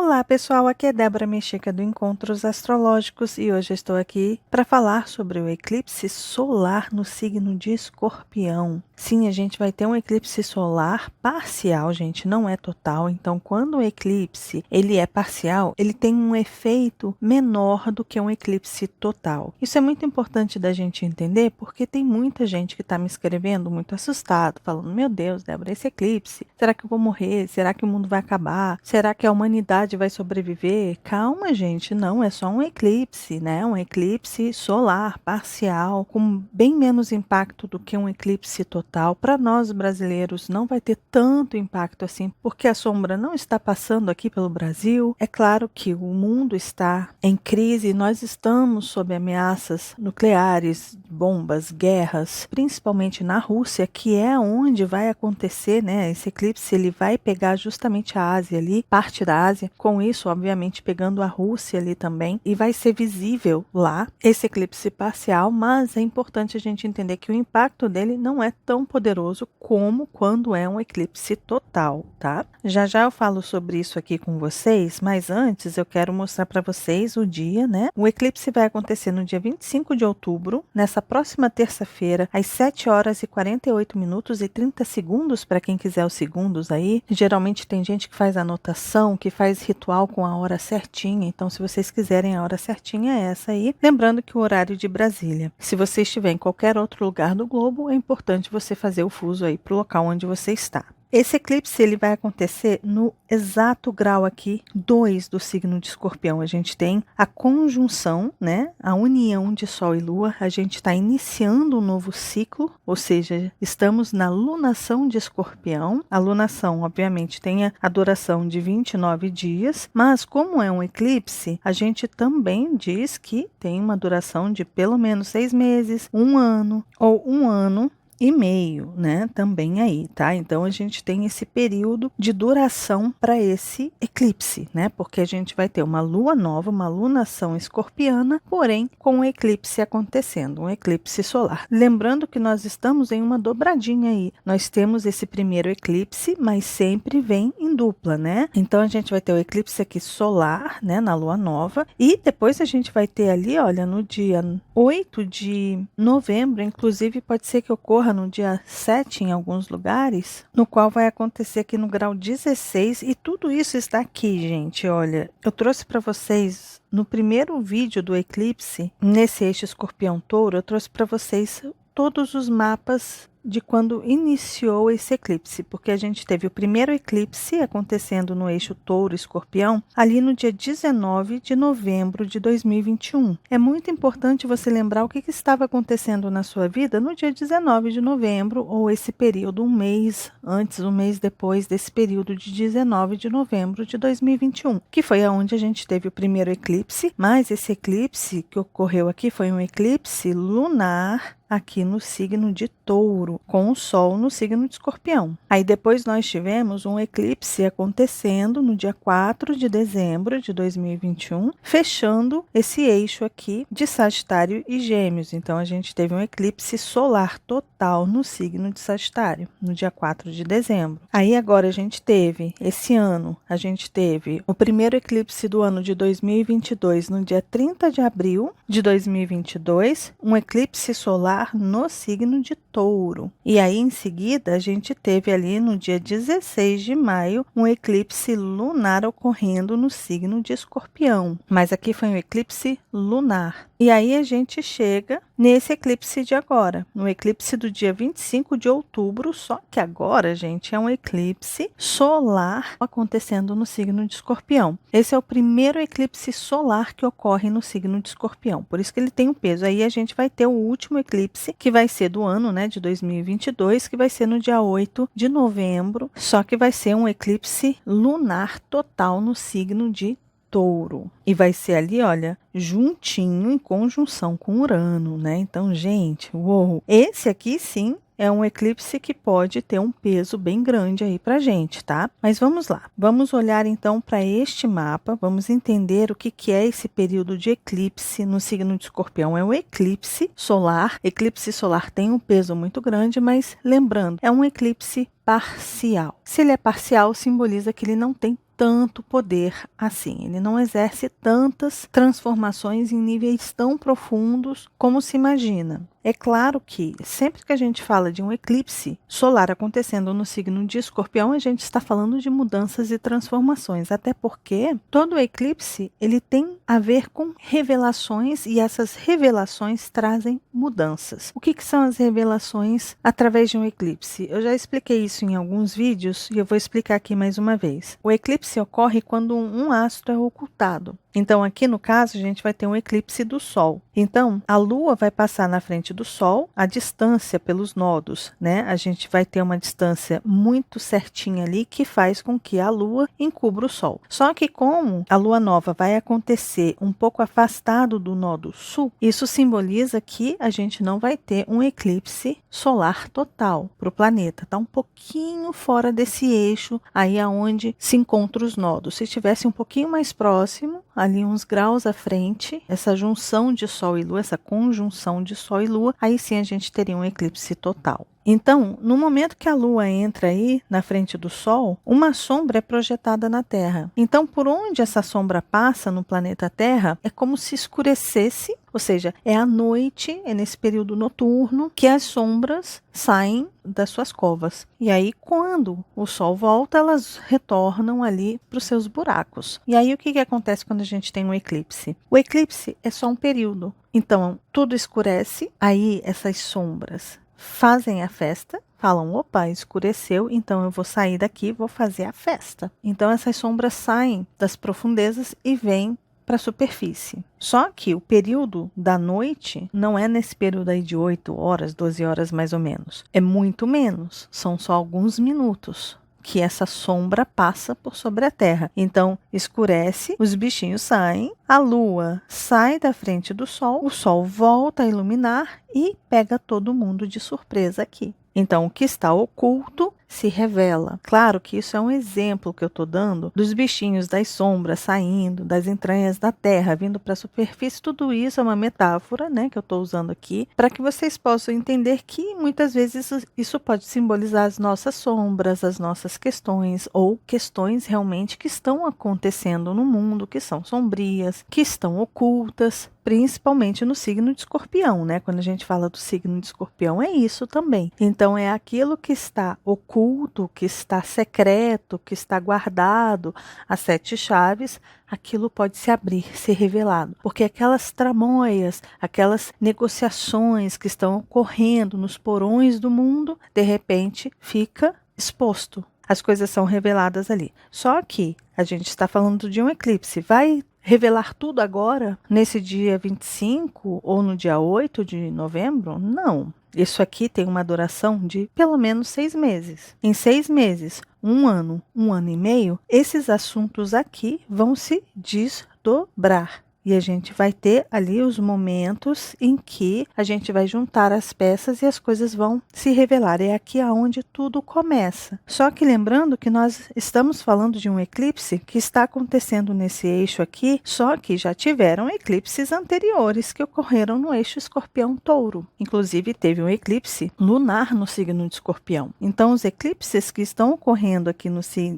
Olá pessoal, aqui é Débora Mecheca do Encontros Astrológicos e hoje eu estou aqui para falar sobre o eclipse solar no signo de Escorpião. Sim, a gente vai ter um eclipse solar parcial, gente, não é total. Então, quando o eclipse ele é parcial, ele tem um efeito menor do que um eclipse total. Isso é muito importante da gente entender porque tem muita gente que está me escrevendo muito assustado, falando: meu Deus, Débora, esse eclipse, será que eu vou morrer? Será que o mundo vai acabar? Será que a humanidade vai sobreviver? Calma, gente, não, é só um eclipse, né? Um eclipse solar parcial, com bem menos impacto do que um eclipse total. Para nós brasileiros não vai ter tanto impacto assim, porque a sombra não está passando aqui pelo Brasil. É claro que o mundo está em crise, nós estamos sob ameaças nucleares, bombas, guerras, principalmente na Rússia, que é onde vai acontecer, né? Esse eclipse ele vai pegar justamente a Ásia ali, parte da Ásia, com isso, obviamente, pegando a Rússia ali também, e vai ser visível lá esse eclipse parcial, mas é importante a gente entender que o impacto dele não é tão poderoso como quando é um eclipse total, tá? Já já eu falo sobre isso aqui com vocês, mas antes eu quero mostrar para vocês o dia, né? O eclipse vai acontecer no dia 25 de outubro, nessa próxima terça-feira, às 7 horas e 48 minutos e 30 segundos, para quem quiser os segundos aí. Geralmente tem gente que faz anotação, que faz ritual com a hora certinha, então se vocês quiserem a hora certinha é essa aí. Lembrando que o horário de Brasília. Se você estiver em qualquer outro lugar do globo, é importante você fazer o fuso aí para o local onde você está. Esse eclipse ele vai acontecer no exato grau aqui 2 do signo de Escorpião. A gente tem a conjunção, né? A união de Sol e Lua. A gente está iniciando um novo ciclo, ou seja, estamos na lunação de Escorpião. A lunação, obviamente, tem a duração de 29 dias, mas como é um eclipse, a gente também diz que tem uma duração de pelo menos 6 meses, 1 ano ou 1 ano e meio, né? Também aí, tá? Então a gente tem esse período de duração para esse eclipse, né? Porque a gente vai ter uma lua nova, uma lunação escorpiana, porém com um eclipse acontecendo, um eclipse solar. Lembrando que nós estamos em uma dobradinha aí. Nós temos esse primeiro eclipse, mas sempre vem em dupla, né? Então a gente vai ter o eclipse aqui solar, né? Na lua nova, e depois a gente vai ter ali, olha, no dia 8 de novembro, inclusive pode ser que ocorra no dia 7 em alguns lugares, no qual vai acontecer aqui no grau 16, e tudo isso está aqui, gente, olha, eu trouxe para vocês no primeiro vídeo do eclipse, nesse eixo Escorpião-Touro, eu trouxe para vocês todos os mapas de quando iniciou esse eclipse, porque a gente teve o primeiro eclipse acontecendo no eixo Touro-Escorpião, ali no dia 19 de novembro de 2021. É muito importante você lembrar o que estava acontecendo na sua vida no dia 19 de novembro, ou esse período, um mês antes, um mês depois desse período de 19 de novembro de 2021, que foi aonde a gente teve o primeiro eclipse, mas esse eclipse que ocorreu aqui foi um eclipse lunar aqui no signo de Touro, com o Sol no signo de Escorpião. Aí depois nós tivemos um eclipse acontecendo no dia 4 de dezembro de 2021, fechando esse eixo aqui de Sagitário e Gêmeos. Então a gente teve um eclipse solar total no signo de Sagitário, no dia 4 de dezembro. Aí agora a gente teve, esse ano, a gente teve o primeiro eclipse do ano de 2022 no dia 30 de abril de 2022, um eclipse solar no signo de Touro. E aí em seguida a gente teve ali no dia 16 de maio um eclipse lunar ocorrendo no signo de Escorpião. Mas aqui foi um eclipse lunar. E aí a gente chega nesse eclipse de agora, no eclipse do dia 25 de outubro, só que agora, gente, é um eclipse solar acontecendo no signo de Escorpião. Esse é o primeiro eclipse solar que ocorre no signo de Escorpião, por isso que ele tem um peso. Aí a gente vai ter o último eclipse, que vai ser do ano, né, de 2022, que vai ser no dia 8 de novembro, só que vai ser um eclipse lunar total no signo de Touro. E vai ser ali, olha, juntinho em conjunção com Urano, né? Então, gente, uou! Esse aqui sim é um eclipse que pode ter um peso bem grande aí pra gente, tá? Mas vamos lá. Vamos olhar então para este mapa, vamos entender o que é esse período de eclipse no signo de Escorpião. É um eclipse solar. Eclipse solar tem um peso muito grande, mas lembrando, é um eclipse parcial. Se ele é parcial, simboliza que ele não tem tanto poder assim, ele não exerce tantas transformações em níveis tão profundos como se imagina. É claro que sempre que a gente fala de um eclipse solar acontecendo no signo de Escorpião, a gente está falando de mudanças e transformações, até porque todo eclipse ele tem a ver com revelações e essas revelações trazem mudanças. O que são as revelações através de um eclipse? Eu já expliquei isso em alguns vídeos e eu vou explicar aqui mais uma vez. O eclipse ocorre quando um astro é ocultado. Então, aqui no caso, a gente vai ter um eclipse do Sol. Então, a Lua vai passar na frente do Sol, a distância pelos nodos, né? A gente vai ter uma distância muito certinha ali que faz com que a Lua encubra o Sol. Só que como a Lua nova vai acontecer um pouco afastado do nodo Sul, isso simboliza que a gente não vai ter um eclipse solar total para o planeta. Está um pouquinho fora desse eixo, aí aonde se encontram os nodos. Se estivesse um pouquinho mais próximo, ali uns graus à frente, essa junção de Sol e Lua, essa conjunção de Sol e Lua, aí sim a gente teria um eclipse total. Então, no momento que a Lua entra aí na frente do Sol, uma sombra é projetada na Terra. Então, por onde essa sombra passa no planeta Terra, é como se escurecesse, ou seja, é à noite, é nesse período noturno, que as sombras saem das suas covas. E aí, quando o Sol volta, elas retornam ali para os seus buracos. E aí, o que acontece quando a gente tem um eclipse? O eclipse é só um período. Então, tudo escurece, aí essas sombras fazem a festa, falam, opa, escureceu, então eu vou sair daqui, vou fazer a festa. Então essas sombras saem das profundezas e vêm para a superfície. Só que o período da noite não é nesse período aí de 8 horas, 12 horas mais ou menos. É muito menos, são só alguns minutos que essa sombra passa por sobre a Terra. Então, escurece, os bichinhos saem, a Lua sai da frente do Sol, o Sol volta a iluminar e pega todo mundo de surpresa aqui. Então, o que está oculto se revela. Claro que isso é um exemplo que eu estou dando dos bichinhos das sombras saindo, das entranhas da terra, vindo para a superfície. Tudo isso é uma metáfora, né, que eu estou usando aqui, para que vocês possam entender que muitas vezes isso pode simbolizar as nossas sombras, as nossas questões, ou questões realmente que estão acontecendo no mundo, que são sombrias, que estão ocultas, principalmente no signo de Escorpião, né? Quando a gente fala do signo de Escorpião, é isso também. Então, é aquilo que está oculto, que está secreto, que está guardado, as 7 chaves, aquilo pode se abrir, ser revelado. Porque aquelas tramóias, aquelas negociações que estão ocorrendo nos porões do mundo, de repente fica exposto. As coisas são reveladas ali. Só que a gente está falando de um eclipse. Vai revelar tudo agora, nesse dia 25 ou no dia 8 de novembro? Não. Isso aqui tem uma duração de pelo menos 6 meses. Em 6 meses, 1 ano, 1 ano e meio, esses assuntos aqui vão se desdobrar. E a gente vai ter ali os momentos em que a gente vai juntar as peças e as coisas vão se revelar. É aqui aonde tudo começa. Só que lembrando que nós estamos falando de um eclipse que está acontecendo nesse eixo aqui, só que já tiveram eclipses anteriores que ocorreram no eixo Escorpião-Touro. Inclusive teve um eclipse lunar no signo de Escorpião. Então os eclipses que estão ocorrendo aqui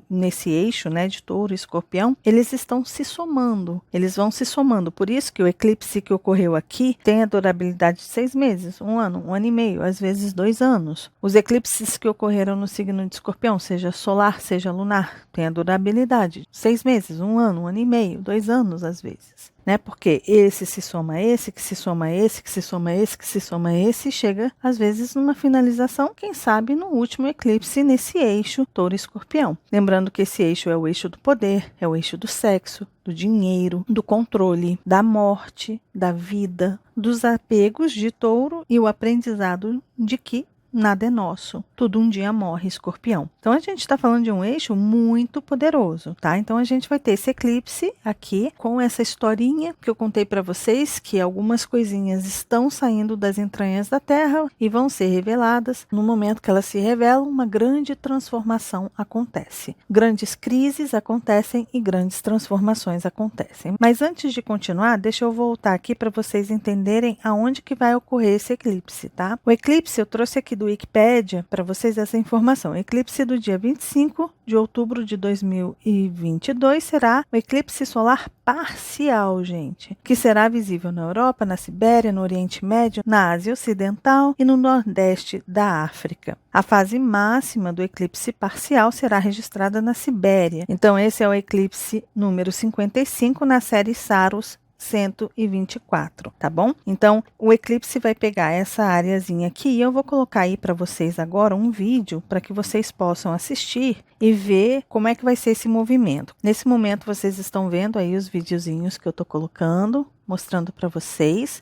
nesse eixo, né, de Touro e Escorpião, eles estão se somando, eles vão se somando. Por isso que o eclipse que ocorreu aqui tem a durabilidade de 6 meses, 1 ano, 1 ano e meio, às vezes 2 anos. Os eclipses que ocorreram no signo de Escorpião, seja solar, seja lunar, tem a durabilidade de 6 meses, 1 ano, 1 ano e meio, 2 anos às vezes. Né? Porque esse se soma a esse, que se soma a esse, que se soma a esse, que se soma a esse, e chega às vezes numa finalização, quem sabe no último eclipse nesse eixo Touro e Escorpião. Lembrando que esse eixo é o eixo do poder, é o eixo do sexo, do dinheiro, do controle, da morte, da vida, dos apegos de Touro e o aprendizado de que nada é nosso, tudo um dia morre, Escorpião. Então a gente está falando de um eixo muito poderoso, tá? Então a gente vai ter esse eclipse aqui com essa historinha que eu contei para vocês, que algumas coisinhas estão saindo das entranhas da Terra e vão ser reveladas. No momento que elas se revelam, uma grande transformação acontece. Grandes crises acontecem e grandes transformações acontecem. Mas antes de continuar, deixa eu voltar aqui para vocês entenderem aonde que vai ocorrer esse eclipse, tá? O eclipse eu trouxe aqui do Wikipedia para vocês essa informação. O eclipse do dia 25 de outubro de 2022 será o eclipse solar parcial, gente, que será visível na Europa, na Sibéria, no Oriente Médio, na Ásia Ocidental e no Nordeste da África. A fase máxima do eclipse parcial será registrada na Sibéria. Então, esse é o eclipse número 55 na série Saros 124, tá bom? Então, o eclipse vai pegar essa areazinha aqui e eu vou colocar aí para vocês agora um vídeo para que vocês possam assistir e ver como é que vai ser esse movimento. Nesse momento, vocês estão vendo aí os videozinhos que eu tô colocando, mostrando para vocês.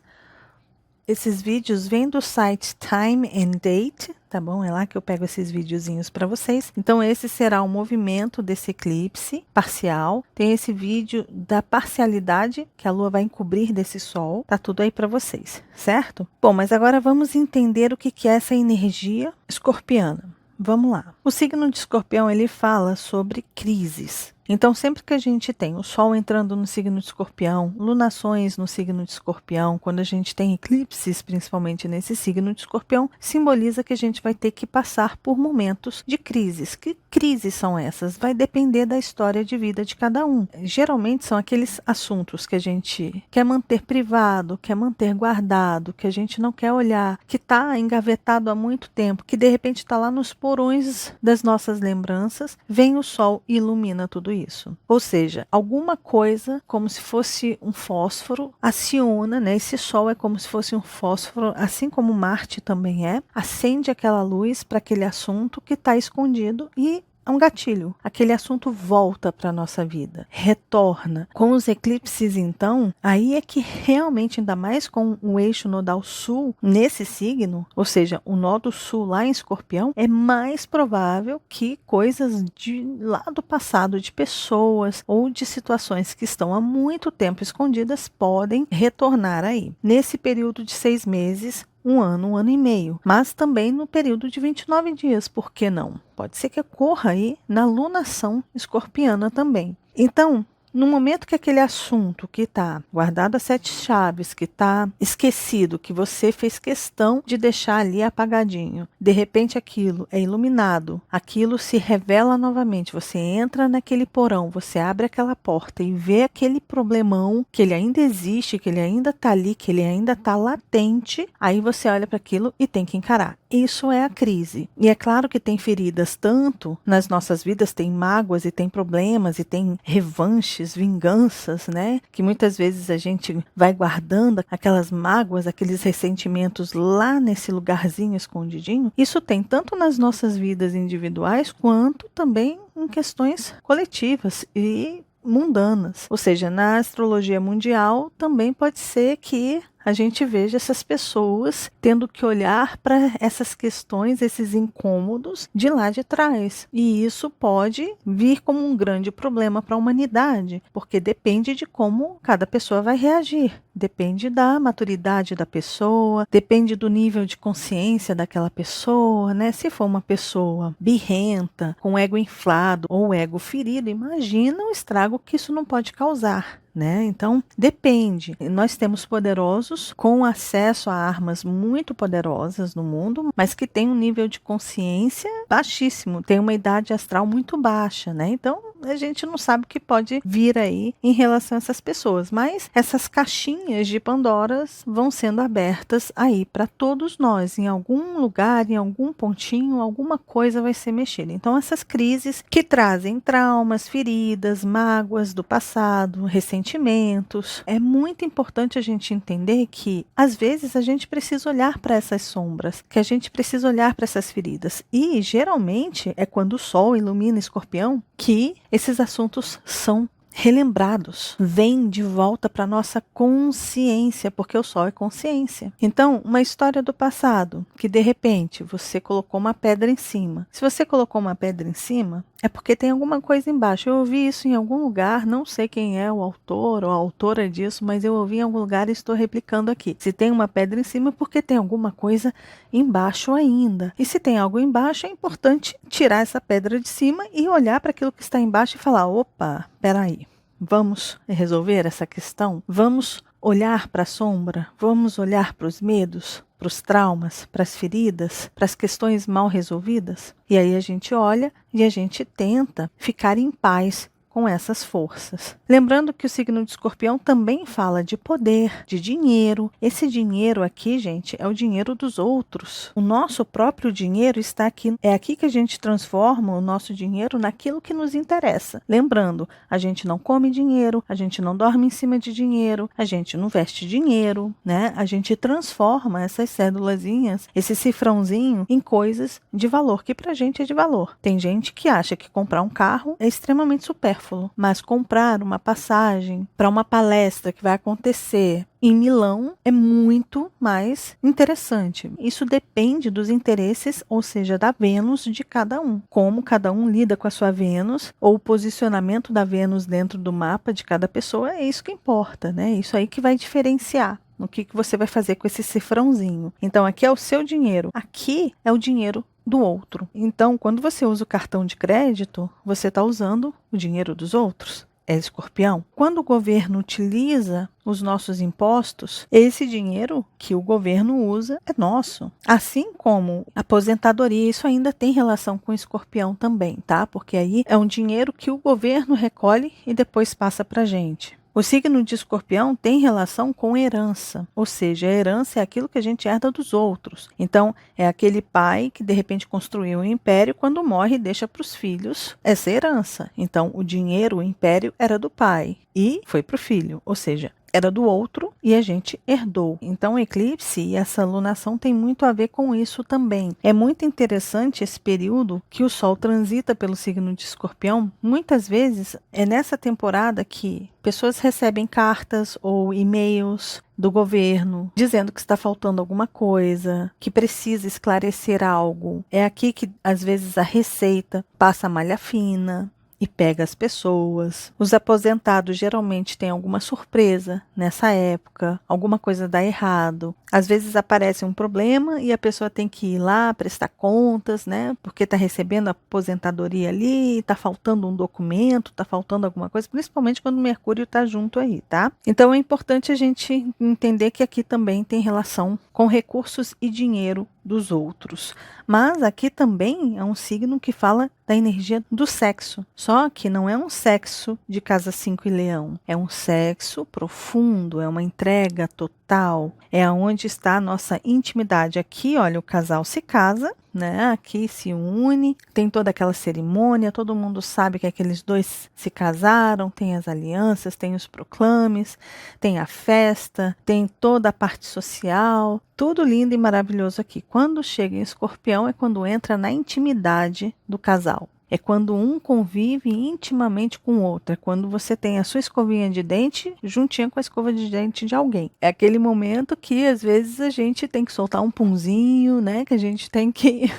Esses vídeos vêm do site Time and Date, tá bom? É lá que eu pego esses videozinhos para vocês. Então, esse será o movimento desse eclipse parcial. Tem esse vídeo da parcialidade que a Lua vai encobrir desse Sol. Tá tudo aí para vocês, certo? Bom, mas agora vamos entender o que é essa energia escorpiana. Vamos lá. O signo de Escorpião, ele fala sobre crises. Então, sempre que a gente tem o Sol entrando no signo de Escorpião, lunações no signo de Escorpião, quando a gente tem eclipses, principalmente nesse signo de Escorpião, simboliza que a gente vai ter que passar por momentos de crises. Que crises são essas? Vai depender da história de vida de cada um. Geralmente são aqueles assuntos que a gente quer manter privado, quer manter guardado, que a gente não quer olhar, que está engavetado há muito tempo, que de repente está lá nos porões das nossas lembranças, vem o Sol e ilumina tudo isso. Ou seja, alguma coisa, como se fosse um fósforo, aciona, né? Esse Sol é como se fosse um fósforo, assim como Marte também é, acende aquela luz para aquele assunto que está escondido e é um gatilho. Aquele assunto volta para a nossa vida, retorna. Com os eclipses, então, aí é que realmente, ainda mais com o eixo nodal sul nesse signo, ou seja, o nodo sul lá em Escorpião, é mais provável que coisas de lá do passado, de pessoas ou de situações que estão há muito tempo escondidas, podem retornar aí. Nesse período de 6 meses, um ano e meio, mas também no período de 29 dias, por que não? Pode ser que ocorra aí na lunação escorpiana também. Então, no momento que aquele assunto que está guardado a 7 chaves, que está esquecido, que você fez questão de deixar ali apagadinho, de repente aquilo é iluminado, aquilo se revela novamente, você entra naquele porão, você abre aquela porta e vê aquele problemão, que ele ainda existe, que ele ainda está ali, que ele ainda está latente, aí você olha para aquilo e tem que encarar. Isso é a crise. E é claro que tem feridas tanto nas nossas vidas, tem mágoas e tem problemas e tem revanches, vinganças, né? Que muitas vezes a gente vai guardando aquelas mágoas, aqueles ressentimentos lá nesse lugarzinho escondidinho. Isso tem tanto nas nossas vidas individuais quanto também em questões coletivas e mundanas. Ou seja, na astrologia mundial também pode ser que a gente veja essas pessoas tendo que olhar para essas questões, esses incômodos de lá de trás. E isso pode vir como um grande problema para a humanidade, porque depende de como cada pessoa vai reagir. Depende da maturidade da pessoa, depende do nível de consciência daquela pessoa, né? Se for uma pessoa birrenta, com ego inflado ou ego ferido, imagina o estrago que isso não pode causar. Né? Então, depende. Nós temos poderosos com acesso a armas muito poderosas no mundo, mas que têm um nível de consciência baixíssimo, tem uma idade astral muito baixa, né? Então, a gente não sabe o que pode vir aí em relação a essas pessoas, mas essas caixinhas de Pandoras vão sendo abertas aí para todos nós, em algum lugar, em algum pontinho, alguma coisa vai ser mexida. Então, essas crises que trazem traumas, feridas, mágoas do passado, ressentimentos, é muito importante a gente entender que, às vezes, a gente precisa olhar para essas sombras, que a gente precisa olhar para essas feridas. E, geralmente, é quando o Sol ilumina Escorpião que esses assuntos são relembrados, vêm de volta para a nossa consciência, porque o Sol é consciência. Então, uma história do passado, que de repente você colocou uma pedra em cima. Se você colocou uma pedra em cima, é porque tem alguma coisa embaixo. Eu ouvi isso em algum lugar, não sei quem é o autor ou a autora disso, mas eu ouvi em algum lugar e estou replicando aqui. Se tem uma pedra em cima, é porque tem alguma coisa embaixo ainda. E se tem algo embaixo, é importante tirar essa pedra de cima e olhar para aquilo que está embaixo e falar, opa, peraí, vamos resolver essa questão? Vamos olhar para a sombra? Vamos olhar para os medos? para os traumas, para as feridas, para as questões mal resolvidas. E aí a gente olha e a gente tenta ficar em paz com essas forças. Lembrando que o signo de Escorpião também fala de poder, de dinheiro. Esse dinheiro aqui, gente, é o dinheiro dos outros. O nosso próprio dinheiro está aqui. É aqui que a gente transforma o nosso dinheiro naquilo que nos interessa. Lembrando, a gente não come dinheiro, a gente não dorme em cima de dinheiro, a gente não veste dinheiro, né? A gente transforma essas cédulazinhas, esse cifrãozinho, em coisas de valor, que pra gente é de valor. Tem gente que acha que comprar um carro é extremamente supérfluo. Mas comprar uma passagem para uma palestra que vai acontecer em Milão é muito mais interessante. Isso depende dos interesses, ou seja, da Vênus de cada um. Como cada um lida com a sua Vênus, ou o posicionamento da Vênus dentro do mapa de cada pessoa, é isso que importa, né? Isso aí que vai diferenciar no que você vai fazer com esse cifrãozinho. Então, aqui é o seu dinheiro. Aqui é o dinheiro do outro. Então, quando você usa o cartão de crédito, você está usando o dinheiro dos outros. É Escorpião. Quando o governo utiliza os nossos impostos, esse dinheiro que o governo usa é nosso. Assim como a aposentadoria, isso ainda tem relação com Escorpião também, tá? Porque aí é um dinheiro que o governo recolhe e depois passa para a gente. O signo de Escorpião tem relação com herança, ou seja, a herança é aquilo que a gente herda dos outros. Então, é aquele pai que de repente construiu um império, quando morre deixa para os filhos essa herança. Então, o dinheiro, o império era do pai e foi para o filho, ou seja, era do outro e a gente herdou. Então, o eclipse e essa lunação tem muito a ver com isso também. É muito interessante esse período que o Sol transita pelo signo de Escorpião. Muitas vezes é nessa temporada que pessoas recebem cartas ou e-mails do governo dizendo que está faltando alguma coisa, que precisa esclarecer algo. É aqui que, às vezes, a Receita passa a malha fina e pega as pessoas. Os aposentados geralmente têm alguma surpresa nessa época, alguma coisa dá errado. Às vezes aparece um problema e a pessoa tem que ir lá prestar contas, né? Porque está recebendo a aposentadoria ali, está faltando um documento, está faltando alguma coisa, principalmente quando o Mercúrio está junto aí, tá? Então é importante a gente entender que aqui também tem relação com recursos e dinheiro dos outros. Mas aqui também é um signo que fala da energia do sexo. Só que não é um sexo de casa 5 e leão. É um sexo profundo, é uma entrega total. É onde está a nossa intimidade. Aqui, olha, o casal se casa, né? Aqui se une, tem toda aquela cerimônia, todo mundo sabe que aqueles dois se casaram, tem as alianças, tem os proclames, tem a festa, tem toda a parte social, tudo lindo e maravilhoso aqui. Quando chega em Escorpião é quando entra na intimidade do casal. É quando um convive intimamente com o outro. É quando você tem a sua escovinha de dente juntinha com a escova de dente de alguém. É aquele momento que, às vezes, a gente tem que soltar um punzinho, né? Que a gente tem que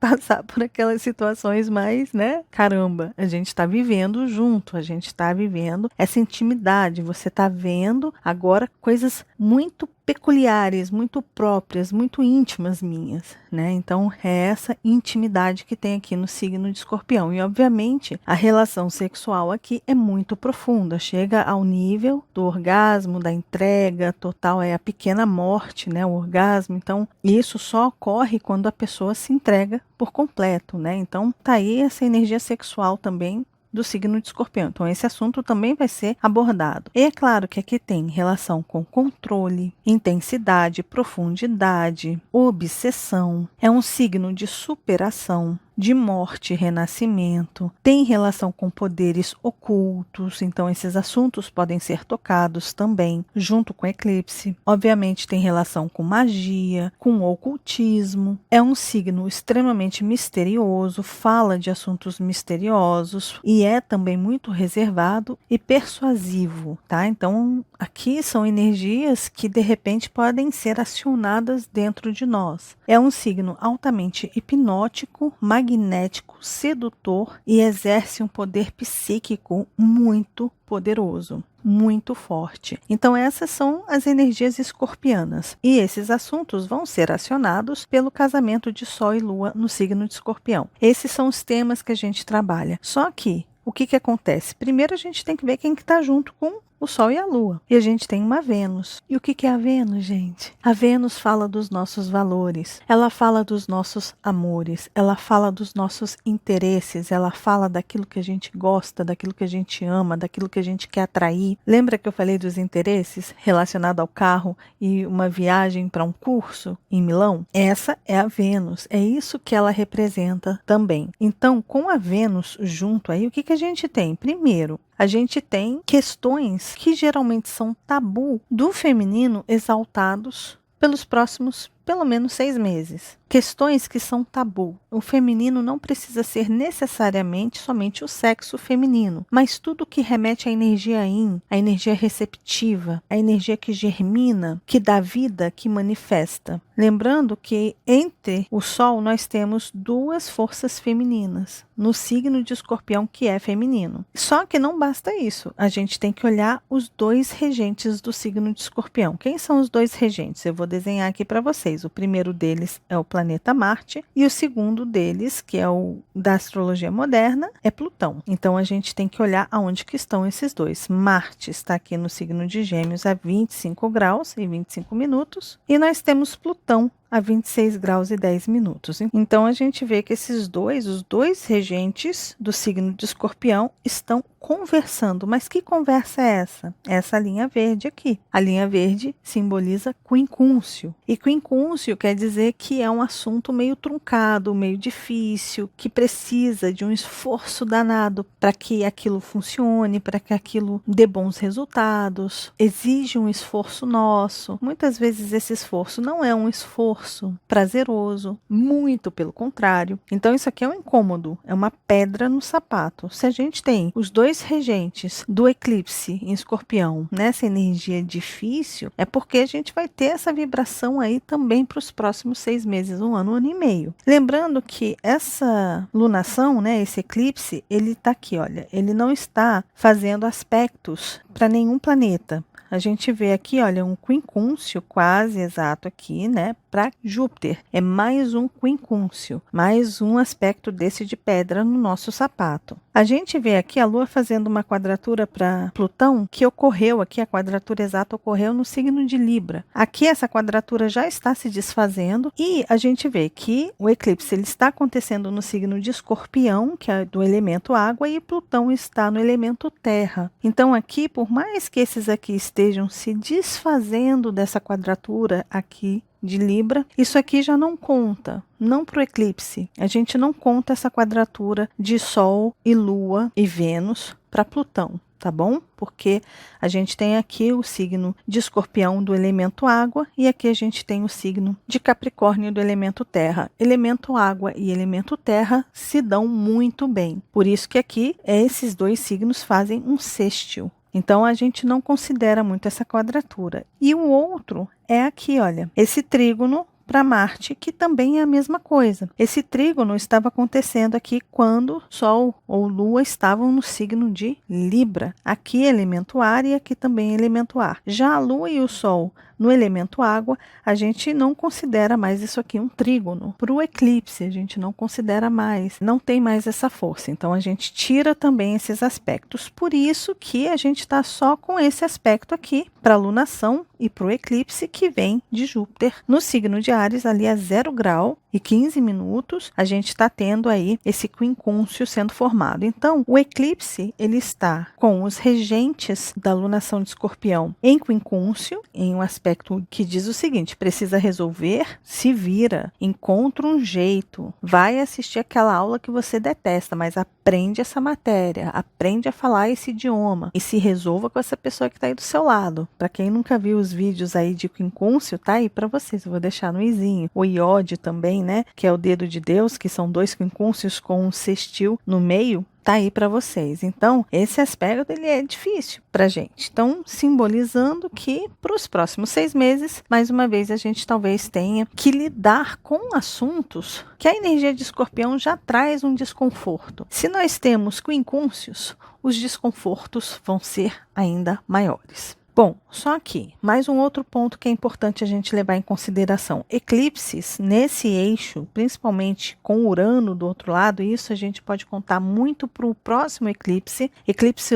passar por aquelas situações mais, né? Caramba, a gente está vivendo junto. A gente está vivendo essa intimidade. Você está vendo agora coisas muito peculiares, muito próprias, muito íntimas minhas, né? Então é essa intimidade que tem aqui no signo de Escorpião. E obviamente a relação sexual aqui é muito profunda, chega ao nível do orgasmo, da entrega total, é a pequena morte, né? O orgasmo. Então isso só ocorre quando a pessoa se entrega por completo, né? Então tá aí essa energia sexual também do signo de Escorpião. Então, esse assunto também vai ser abordado. E é claro que aqui tem relação com controle, intensidade, profundidade, obsessão. É um signo de superação, de morte e renascimento, tem relação com poderes ocultos, então esses assuntos podem ser tocados também junto com o eclipse. Obviamente tem relação com magia, com ocultismo. É um signo extremamente misterioso, fala de assuntos misteriosos e é também muito reservado e persuasivo, tá? Então aqui são energias que de repente podem ser acionadas dentro de nós. É um signo altamente hipnótico, magnético, sedutor e exerce um poder psíquico muito poderoso, muito forte. Então essas são as energias escorpianas e esses assuntos vão ser acionados pelo casamento de Sol e Lua no signo de Escorpião. Esses são os temas que a gente trabalha. Só que o que acontece? Primeiro a gente tem que ver quem que está junto com o Sol e a Lua. E a gente tem uma Vênus. E o que é a Vênus, gente? A Vênus fala dos nossos valores, ela fala dos nossos amores, ela fala dos nossos interesses, ela fala daquilo que a gente gosta, daquilo que a gente ama, daquilo que a gente quer atrair. Lembra que eu falei dos interesses relacionados ao carro e uma viagem para um curso em Milão? Essa é a Vênus, é isso que ela representa também. Então, com a Vênus junto aí, o que a gente tem? Primeiro, a gente tem questões que geralmente são tabu do feminino exaltados pelos próximos, pelo menos 6 meses. Questões que são tabu. O feminino não precisa ser necessariamente somente o sexo feminino, mas tudo que remete à energia yin, à energia receptiva, à energia que germina, que dá vida, que manifesta. Lembrando que entre o Sol nós temos 2 forças femininas, no signo de Escorpião, que é feminino. Só que não basta isso, a gente tem que olhar os 2 regentes do signo de Escorpião. Quem são os 2 regentes? Eu vou desenhar aqui para vocês. O primeiro deles é o planeta Marte e o segundo deles, que é o da astrologia moderna, é Plutão. Então a gente tem que olhar aonde que estão esses dois. Marte está aqui no signo de Gêmeos a 25 graus e 25 minutos e nós temos Plutão a 26 graus e 10 minutos. Então a gente vê que esses dois, os 2 regentes do signo de Escorpião, estão conversando. Mas que conversa é essa? Essa linha verde aqui. A linha verde simboliza quincúncio. E quincúncio quer dizer que é um assunto meio truncado, meio difícil, que precisa de um esforço danado para que aquilo funcione, para que aquilo dê bons resultados. Exige um esforço nosso. Muitas vezes esse esforço não é um esforço prazeroso, muito pelo contrário. Então isso aqui é um incômodo, é uma pedra no sapato. Se a gente tem os 2 regentes do eclipse em Escorpião nessa energia difícil, é porque a gente vai ter essa vibração aí também para os próximos 6 meses, 1 ano, 1 ano e meio. Lembrando que essa lunação, né, esse eclipse, ele está aqui, olha, ele não está fazendo aspectos para nenhum planeta. A gente vê aqui, olha, um quincúncio quase exato aqui, né, para Júpiter. É mais um quincúncio, mais um aspecto desse de pedra no nosso sapato. A gente vê aqui a Lua fazendo uma quadratura para Plutão, que ocorreu aqui, a quadratura exata ocorreu no signo de Libra. Aqui essa quadratura já está se desfazendo e a gente vê que o eclipse ele está acontecendo no signo de Escorpião, que é do elemento água, e Plutão está no elemento terra. Então aqui, por mais que esses aqui estejam se desfazendo dessa quadratura aqui de Libra, isso aqui já não conta, não para o eclipse. A gente não conta essa quadratura de Sol e Lua e Vênus para Plutão, tá bom? Porque a gente tem aqui o signo de Escorpião do elemento água e aqui a gente tem o signo de Capricórnio do elemento terra. Elemento água e elemento terra se dão muito bem. Por isso que aqui esses 2 signos fazem um sextil. Então, a gente não considera muito essa quadratura. E o outro é aqui, olha, esse trígono para Marte, que também é a mesma coisa. Esse trígono estava acontecendo aqui quando Sol ou Lua estavam no signo de Libra. Aqui elemento ar e aqui também elemento ar. Já a Lua e o Sol no elemento água, a gente não considera mais isso aqui um trígono. Para o eclipse, a gente não considera mais, não tem mais essa força. Então, a gente tira também esses aspectos. Por isso que a gente está só com esse aspecto aqui, para a lunação e para o eclipse, que vem de Júpiter. No signo de Áries, ali a 0 grau e 15 minutos, a gente está tendo aí esse quincúncio sendo formado. Então, o eclipse, ele está com os regentes da lunação de Escorpião em quincúncio, em um aspecto que diz o seguinte: precisa resolver, se vira, encontra um jeito, vai assistir aquela aula que você detesta, mas aprende essa matéria, aprende a falar esse idioma e se resolva com essa pessoa que está aí do seu lado. Para quem nunca viu os vídeos aí de quincúncio, tá aí para vocês, eu vou deixar no izinho. O iode também, né, que é o dedo de Deus, que são 2 quincúncios com um sextil no meio, tá aí para vocês. Então, esse aspecto ele é difícil para a gente. Então, simbolizando que para os próximos 6 meses, mais uma vez, a gente talvez tenha que lidar com assuntos que a energia de Escorpião já traz um desconforto. Se nós temos quincúncios, os desconfortos vão ser ainda maiores. Bom, só que mais um outro ponto que é importante a gente levar em consideração. Eclipses nesse eixo, principalmente com Urano do outro lado, isso a gente pode contar muito para o próximo eclipse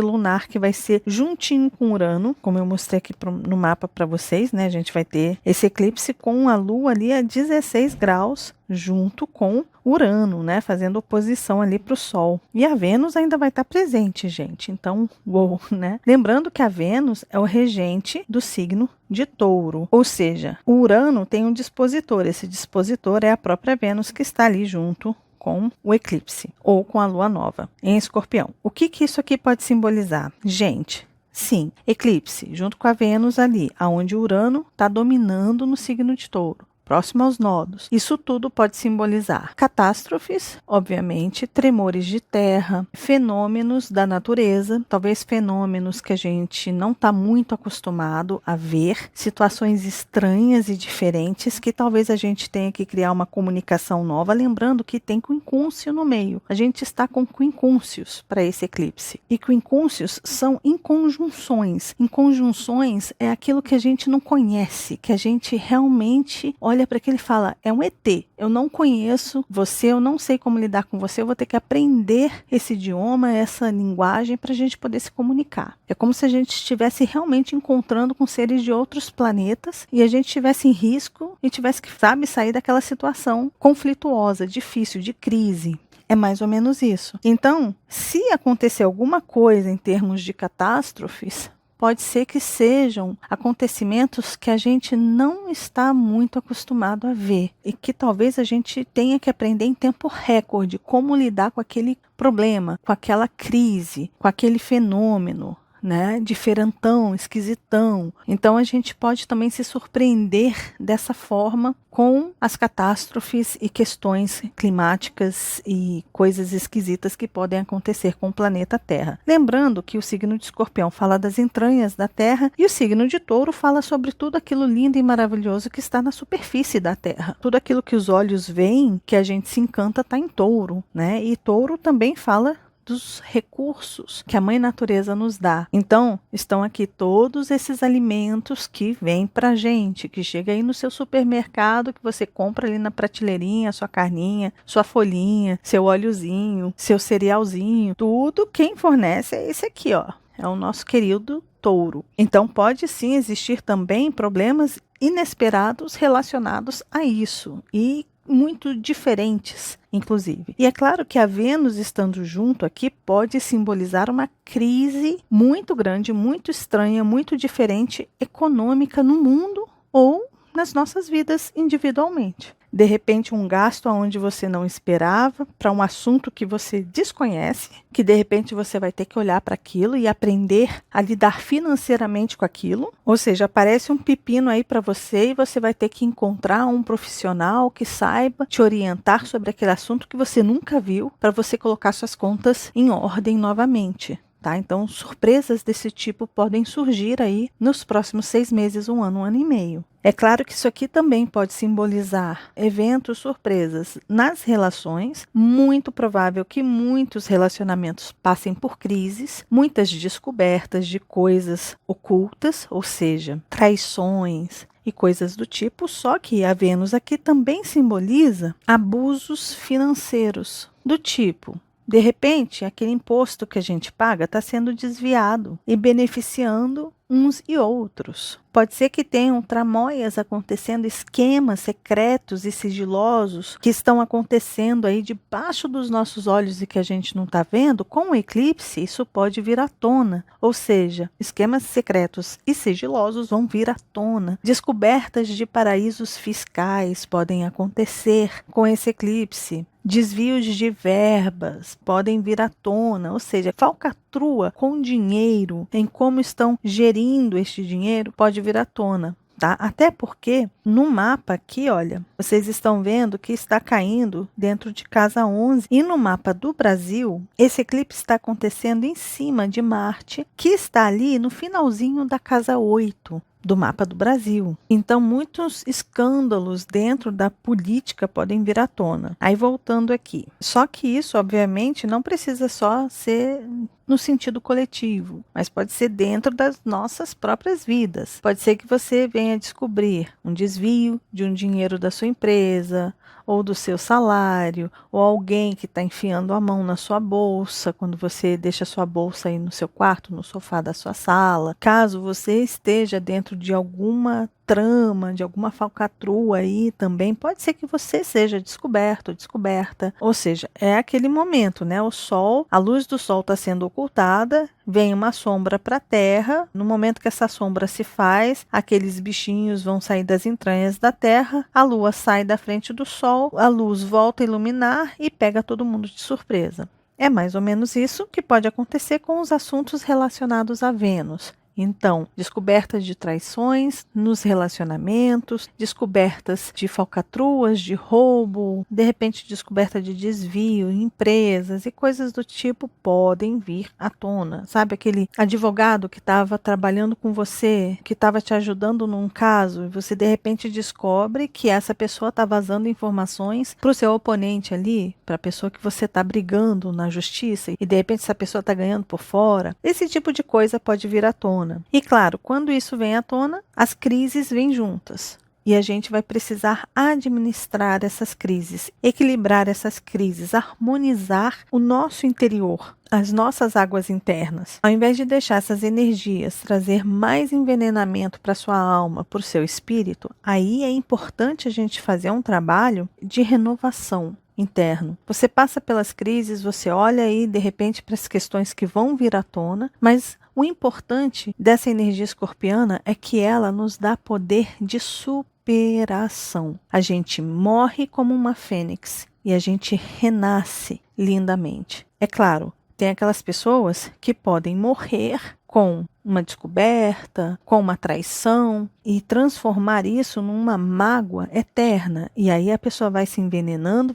lunar, que vai ser juntinho com Urano, como eu mostrei aqui no mapa para vocês, né? A gente vai ter esse eclipse com a Lua ali a 16 graus, junto com Urano, né, fazendo oposição ali para o Sol. E a Vênus ainda vai estar presente, gente. Então, uou, né? Lembrando que a Vênus é o regente do signo de Touro. Ou seja, o Urano tem um dispositor. Esse dispositor é a própria Vênus que está ali junto com o eclipse ou com a Lua nova em Escorpião. O que isso aqui pode simbolizar? Gente, sim, eclipse junto com a Vênus ali, aonde o Urano está dominando no signo de Touro, próximo aos nodos. Isso tudo pode simbolizar catástrofes, obviamente, tremores de terra, fenômenos da natureza, talvez fenômenos que a gente não está muito acostumado a ver, situações estranhas e diferentes que talvez a gente tenha que criar uma comunicação nova, lembrando que tem quincúncio no meio. A gente está com quincúncios para esse eclipse. E quincúncios são inconjunções. Inconjunções é aquilo que a gente não conhece, que a gente realmente olha para aquilo e fala, é um ET, eu não conheço você, eu não sei como lidar com você, eu vou ter que aprender esse idioma, essa linguagem para a gente poder se comunicar. É como se a gente estivesse realmente encontrando com seres de outros planetas e a gente estivesse em risco e tivesse que, sabe, sair daquela situação conflituosa, difícil, de crise. É mais ou menos isso. Então, se acontecer alguma coisa em termos de catástrofes, pode ser que sejam acontecimentos que a gente não está muito acostumado a ver e que talvez a gente tenha que aprender em tempo recorde como lidar com aquele problema, com aquela crise, com aquele fenômeno, né, diferentão, esquisitão. Então a gente pode também se surpreender dessa forma com as catástrofes e questões climáticas e coisas esquisitas que podem acontecer com o planeta Terra. Lembrando que o signo de Escorpião fala das entranhas da Terra e o signo de Touro fala sobre tudo aquilo lindo e maravilhoso que está na superfície da Terra. Tudo aquilo que os olhos veem, que a gente se encanta, está em Touro, né? E Touro também fala dos recursos que a mãe natureza nos dá. Então, estão aqui todos esses alimentos que vêm pra gente, que chega aí no seu supermercado, que você compra ali na prateleirinha, sua carninha, sua folhinha, seu óleozinho, seu cerealzinho, tudo quem fornece é esse aqui, ó. É o nosso querido Touro. Então, pode sim existir também problemas inesperados relacionados a isso e muito diferentes, inclusive. E é claro que a Vênus estando junto aqui pode simbolizar uma crise muito grande, muito estranha, muito diferente econômica no mundo ou nas nossas vidas individualmente. De repente, um gasto aonde você não esperava, para um assunto que você desconhece, que de repente você vai ter que olhar para aquilo e aprender a lidar financeiramente com aquilo. Ou seja, aparece um pepino aí para você e você vai ter que encontrar um profissional que saiba te orientar sobre aquele assunto que você nunca viu, para você colocar suas contas em ordem novamente. Tá? Então, surpresas desse tipo podem surgir aí nos próximos 6 meses, um ano e meio. É claro que isso aqui também pode simbolizar eventos, surpresas nas relações. Muito provável que muitos relacionamentos passem por crises, muitas descobertas de coisas ocultas, ou seja, traições e coisas do tipo. Só que a Vênus aqui também simboliza abusos financeiros, do tipo, de repente, aquele imposto que a gente paga está sendo desviado e beneficiando uns e outros. Pode ser que tenham tramóias acontecendo, esquemas secretos e sigilosos que estão acontecendo aí debaixo dos nossos olhos e que a gente não está vendo. Com o eclipse, isso pode vir à tona. Ou seja, esquemas secretos e sigilosos vão vir à tona. Descobertas de paraísos fiscais podem acontecer com esse eclipse. Desvios de verbas podem vir à tona, ou seja, falcatrua com dinheiro, em como estão gerindo este dinheiro, pode vir à tona. Tá? Até porque no mapa aqui, olha, vocês estão vendo que está caindo dentro de casa 11 e no mapa do Brasil, esse eclipse está acontecendo em cima de Marte, que está ali no finalzinho da casa 8. Do mapa do Brasil. Então, muitos escândalos dentro da política podem vir à tona. Aí, voltando aqui. Só que isso, obviamente, não precisa só ser no sentido coletivo, mas pode ser dentro das nossas próprias vidas. Pode ser que você venha descobrir um desvio de um dinheiro da sua empresa, ou do seu salário, ou alguém que está enfiando a mão na sua bolsa, quando você deixa a sua bolsa aí no seu quarto, no sofá da sua sala. Caso você esteja dentro de alguma trama, de alguma falcatrua aí também, pode ser que você seja descoberto, descoberta. Ou seja, é aquele momento, né? O sol, a luz do sol está sendo ocultada, vem uma sombra para a terra. No momento que essa sombra se faz, aqueles bichinhos vão sair das entranhas da terra, a lua sai da frente do sol, a luz volta a iluminar e pega todo mundo de surpresa. É mais ou menos isso que pode acontecer com os assuntos relacionados a Vênus. Então, descobertas de traições nos relacionamentos, descobertas de falcatruas, de roubo, de repente descoberta de desvio em empresas e coisas do tipo podem vir à tona. Sabe aquele advogado que estava trabalhando com você, que estava te ajudando num caso e você de repente descobre que essa pessoa está vazando informações para o seu oponente ali, para a pessoa que você está brigando na justiça e de repente essa pessoa está ganhando por fora. Esse tipo de coisa pode vir à tona. E claro, quando isso vem à tona, as crises vêm juntas. E a gente vai precisar administrar essas crises, equilibrar essas crises, harmonizar o nosso interior, as nossas águas internas. Ao invés de deixar essas energias trazer mais envenenamento para sua alma, para o seu espírito, aí é importante a gente fazer um trabalho de renovação interno. Você passa pelas crises, você olha aí de repente para as questões que vão vir à tona, mas o importante dessa energia escorpiana é que ela nos dá poder de superação. A gente morre como uma fênix e a gente renasce lindamente. É claro, tem aquelas pessoas que podem morrer com uma descoberta, com uma traição e transformar isso numa mágoa eterna. E aí a pessoa vai se envenenando,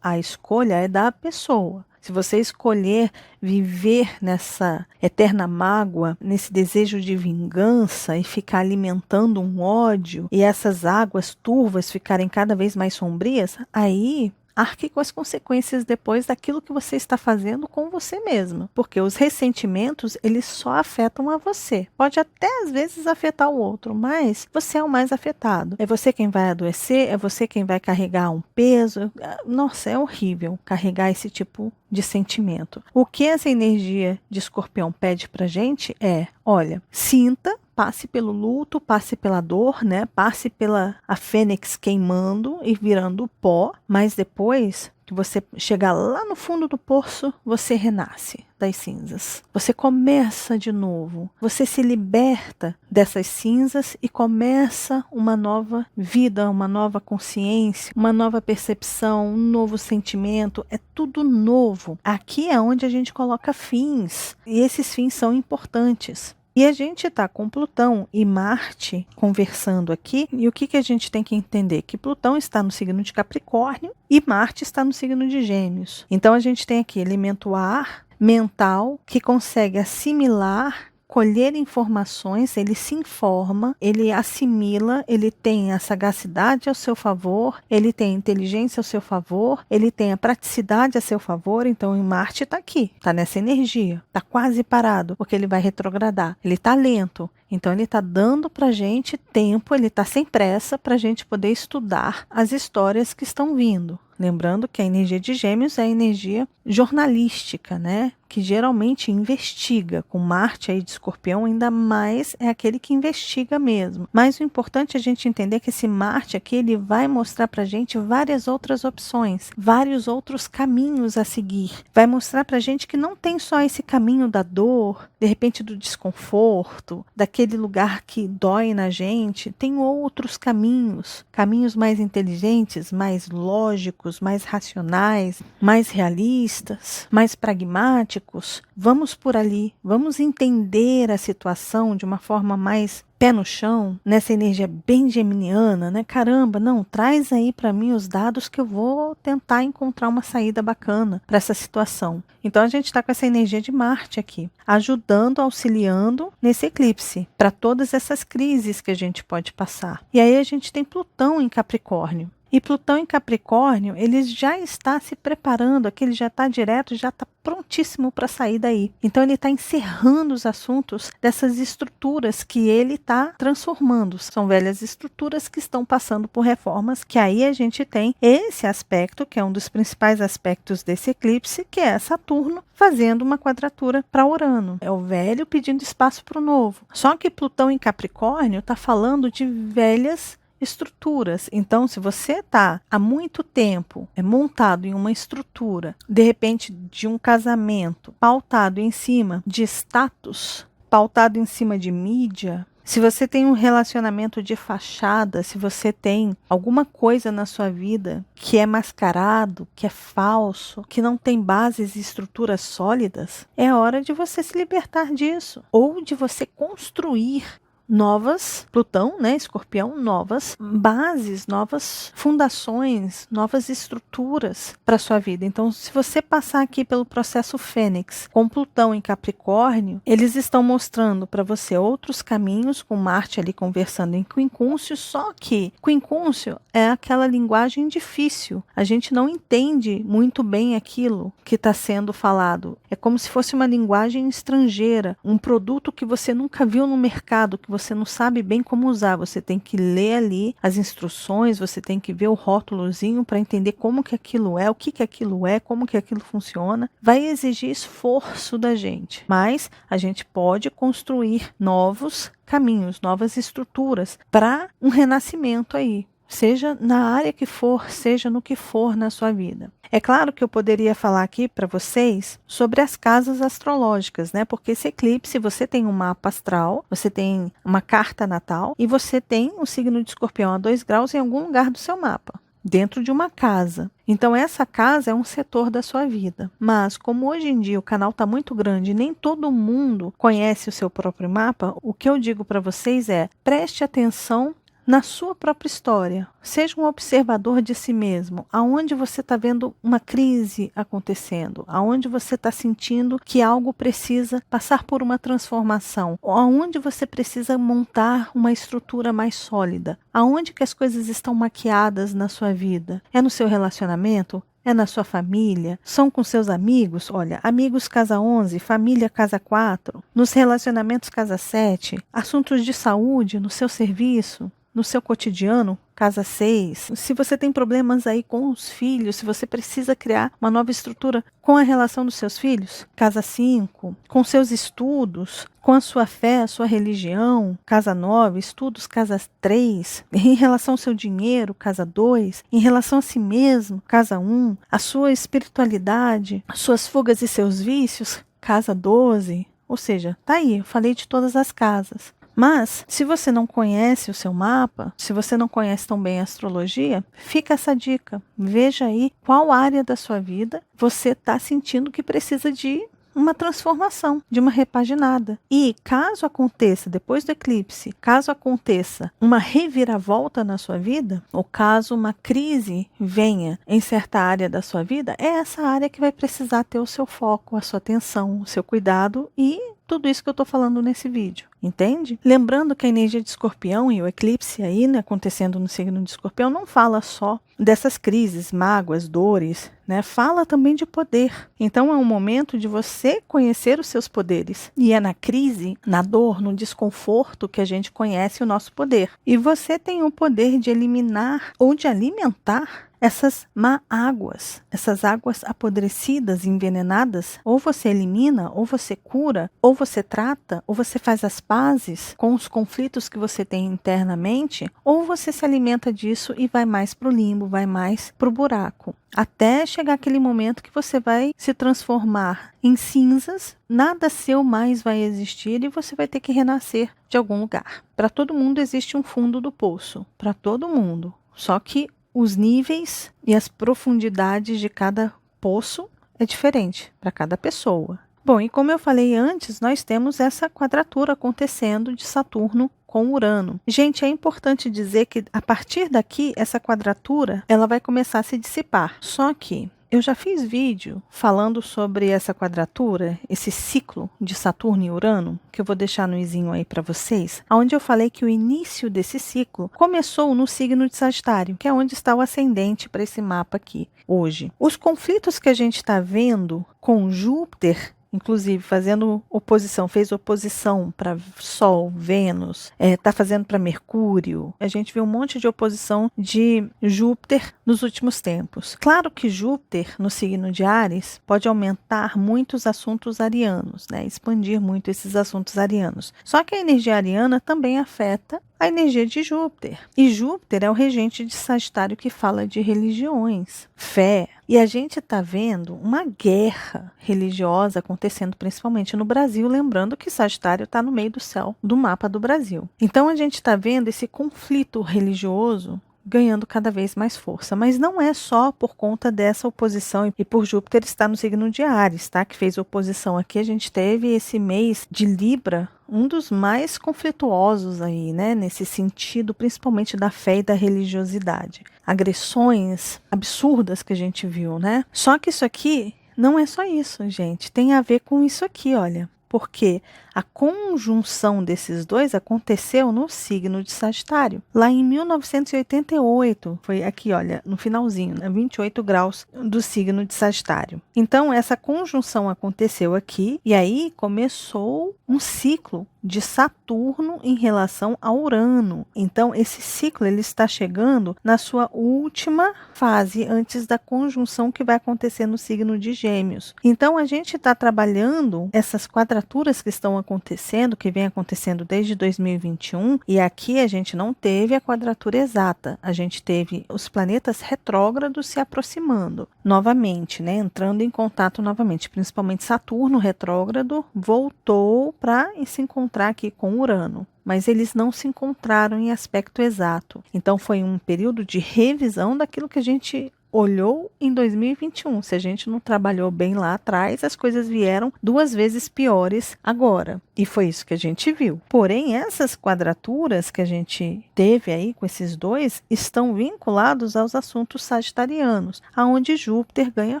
a escolha é da pessoa. Se você escolher viver nessa eterna mágoa, nesse desejo de vingança e ficar alimentando um ódio e essas águas turvas ficarem cada vez mais sombrias, aí arque com as consequências depois daquilo que você está fazendo com você mesma. Porque os ressentimentos, eles só afetam a você. Pode até às vezes afetar o outro, mas você é o mais afetado. É você quem vai adoecer, é você quem vai carregar um peso. Nossa, é horrível carregar esse tipo de sentimento. O que essa energia de escorpião pede pra gente é, olha, sinta, passe pelo luto, passe pela dor, né? Passe pela a fênix queimando e virando pó, mas depois que você chegar lá no fundo do poço, você renasce das cinzas. Você começa de novo. Você se liberta dessas cinzas e começa uma nova vida, uma nova consciência, uma nova percepção, um novo sentimento. É tudo novo. Aqui é onde a gente coloca fins. E esses fins são importantes. E a gente está com Plutão e Marte conversando aqui, e o que a gente tem que entender? Que Plutão está no signo de Capricórnio e Marte está no signo de Gêmeos. Então a gente tem aqui elemento ar, mental, que consegue assimilar, colher informações, ele se informa, ele assimila, ele tem a sagacidade ao seu favor, ele tem a inteligência ao seu favor, ele tem a praticidade a seu favor. Então em Marte está aqui, está nessa energia, está quase parado, porque ele vai retrogradar, ele está lento. Então ele está dando para a gente tempo, ele está sem pressa para a gente poder estudar as histórias que estão vindo. Lembrando que a energia de Gêmeos é a energia jornalística, né? Que geralmente investiga. Com Marte aí de Escorpião, ainda mais é aquele que investiga mesmo. Mas o importante é a gente entender que esse Marte aqui, ele vai mostrar pra gente várias outras opções, vários outros caminhos a seguir. Vai mostrar pra gente que não tem só esse caminho da dor, de repente do desconforto, daquele lugar que dói na gente. Tem outros caminhos, caminhos mais inteligentes, mais lógicos, mais racionais, mais realistas, mais pragmáticos. Vamos por ali, vamos entender a situação de uma forma mais pé no chão, nessa energia bem geminiana, né? Caramba, não, traz aí para mim os dados que eu vou tentar encontrar uma saída bacana para essa situação. Então a gente está com essa energia de Marte aqui, ajudando, auxiliando nesse eclipse, para todas essas crises que a gente pode passar. E aí a gente tem Plutão em Capricórnio. E Plutão em Capricórnio, ele já está se preparando, aqui ele já está direto, já está prontíssimo para sair daí. Então ele está encerrando os assuntos dessas estruturas que ele está transformando. São velhas estruturas que estão passando por reformas, que aí a gente tem esse aspecto, que é um dos principais aspectos desse eclipse, que é Saturno fazendo uma quadratura para Urano. É o velho pedindo espaço para o novo. Só que Plutão em Capricórnio está falando de velhas estruturas. Então, se você está há muito tempo montado em uma estrutura, de repente de um casamento, pautado em cima de status, pautado em cima de mídia, se você tem um relacionamento de fachada, se você tem alguma coisa na sua vida que é mascarado, que é falso, que não tem bases e estruturas sólidas, é hora de você se libertar disso, ou de você construir novas, Plutão, né, Escorpião, novas bases, novas fundações, novas estruturas para sua vida. Então, se você passar aqui pelo processo Fênix com Plutão em Capricórnio, eles estão mostrando para você outros caminhos, com Marte ali conversando em quincúncio, só que quincúncio é aquela linguagem difícil. A gente não entende muito bem aquilo que está sendo falado. É como se fosse uma linguagem estrangeira, um produto que você nunca viu no mercado, que você não sabe bem como usar. Você tem que ler ali as instruções, você tem que ver o rótulozinho para entender como que aquilo é, o que que aquilo é, como que aquilo funciona. Vai exigir esforço da gente, mas a gente pode construir novos caminhos, novas estruturas para um renascimento aí. Seja na área que for, seja no que for na sua vida. É claro que eu poderia falar aqui para vocês sobre as casas astrológicas, né? Porque esse eclipse, você tem um mapa astral, você tem uma carta natal e você tem o signo de Escorpião a 2 graus em algum lugar do seu mapa, dentro de uma casa. Então essa casa é um setor da sua vida. Mas como hoje em dia o canal está muito grande e nem todo mundo conhece o seu próprio mapa, o que eu digo para vocês é: preste atenção na sua própria história. Seja um observador de si mesmo. Aonde você está vendo uma crise acontecendo? Aonde você está sentindo que algo precisa passar por uma transformação? Aonde você precisa montar uma estrutura mais sólida? Aonde que as coisas estão maquiadas na sua vida? É no seu relacionamento? É na sua família? São com seus amigos? Olha, amigos casa 11, família casa 4, nos relacionamentos casa 7, assuntos de saúde no seu serviço, no seu cotidiano, casa 6. Se você tem problemas aí com os filhos, se você precisa criar uma nova estrutura com a relação dos seus filhos, casa 5. Com seus estudos, com a sua fé, a sua religião, casa 9. Estudos, casa 3. Em relação ao seu dinheiro, casa 2. Em relação a si mesmo, casa 1. A sua espiritualidade, as suas fugas e seus vícios, casa 12. Ou seja, tá aí, eu falei de todas as casas. Mas, se você não conhece o seu mapa, se você não conhece tão bem a astrologia, fica essa dica. Veja aí qual área da sua vida você está sentindo que precisa de uma transformação, de uma repaginada. E caso aconteça, depois do eclipse, caso aconteça uma reviravolta na sua vida, ou caso uma crise venha em certa área da sua vida, é essa área que vai precisar ter o seu foco, a sua atenção, o seu cuidado e tudo isso que eu estou falando nesse vídeo. Entende? Lembrando que a energia de Escorpião e o eclipse aí, né, acontecendo no signo de Escorpião, não fala só dessas crises, mágoas, dores, né? Fala também de poder. Então é um momento de você conhecer os seus poderes. E é na crise, na dor, no desconforto que a gente conhece o nosso poder. E você tem o poder de eliminar ou de alimentar essas má águas, essas águas apodrecidas, envenenadas. Ou você elimina, ou você cura, ou você trata, ou você faz as pazes com os conflitos que você tem internamente, ou você se alimenta disso e vai mais para o limbo, vai mais para o buraco. Até chegar aquele momento que você vai se transformar em cinzas, nada seu mais vai existir e você vai ter que renascer de algum lugar. Para todo mundo existe um fundo do poço, para todo mundo. Só que os níveis e as profundidades de cada poço é diferente para cada pessoa. Bom, e como eu falei antes, nós temos essa quadratura acontecendo de Saturno com Urano. Gente, é importante dizer que a partir daqui, essa quadratura, ela vai começar a se dissipar. Só que Eu já fiz vídeo falando sobre essa quadratura, esse ciclo de Saturno e Urano, que eu vou deixar no izinho aí para vocês, onde eu falei que o início desse ciclo começou no signo de Sagitário, que é onde está o ascendente para esse mapa aqui hoje. Os conflitos que a gente está vendo com Júpiter, inclusive fazendo oposição, fez oposição para Sol, Vênus, está fazendo para Mercúrio. A gente viu um monte de oposição de Júpiter nos últimos tempos. Claro que Júpiter, no signo de Áries, pode aumentar muitos assuntos arianos, né? Expandir muito esses assuntos arianos. Só que a energia ariana também afeta a energia de Júpiter. E Júpiter é o regente de Sagitário que fala de religiões, fé. E a gente está vendo uma guerra religiosa acontecendo principalmente no Brasil, lembrando que Sagitário está no meio do céu do mapa do Brasil. Então a gente está vendo esse conflito religioso ganhando cada vez mais força. Mas não é só por conta dessa oposição e por Júpiter estar no signo de Áries, tá? Que fez oposição aqui. A gente teve esse mês de Libra, um dos mais conflituosos aí, né? Nesse sentido, principalmente da fé e da religiosidade. Agressões absurdas que a gente viu, né? Só que isso aqui não é só isso, gente. Tem a ver com isso aqui, olha. Porque a conjunção desses dois aconteceu no signo de Sagitário. Lá em 1988, foi aqui, olha, no finalzinho, né, 28 graus do signo de Sagitário. Então, essa conjunção aconteceu aqui e aí começou um ciclo de Saturno em relação a Urano. Então, esse ciclo ele está chegando na sua última fase antes da conjunção que vai acontecer no signo de Gêmeos. Então, a gente está trabalhando essas quadraturas que estão acontecendo, que vem acontecendo desde 2021, e aqui a gente não teve a quadratura exata. A gente teve os planetas retrógrados se aproximando novamente, né? Entrando em contato novamente, principalmente Saturno retrógrado voltou para se encontrar aqui com Urano, mas eles não se encontraram em aspecto exato. Então foi um período de revisão daquilo que a gente olhou em 2021. Se a gente não trabalhou bem lá atrás, as coisas vieram 2 vezes piores agora. E foi isso que a gente viu. Porém, essas quadraturas que a gente teve aí com esses dois estão vinculados aos assuntos sagitarianos, aonde Júpiter ganha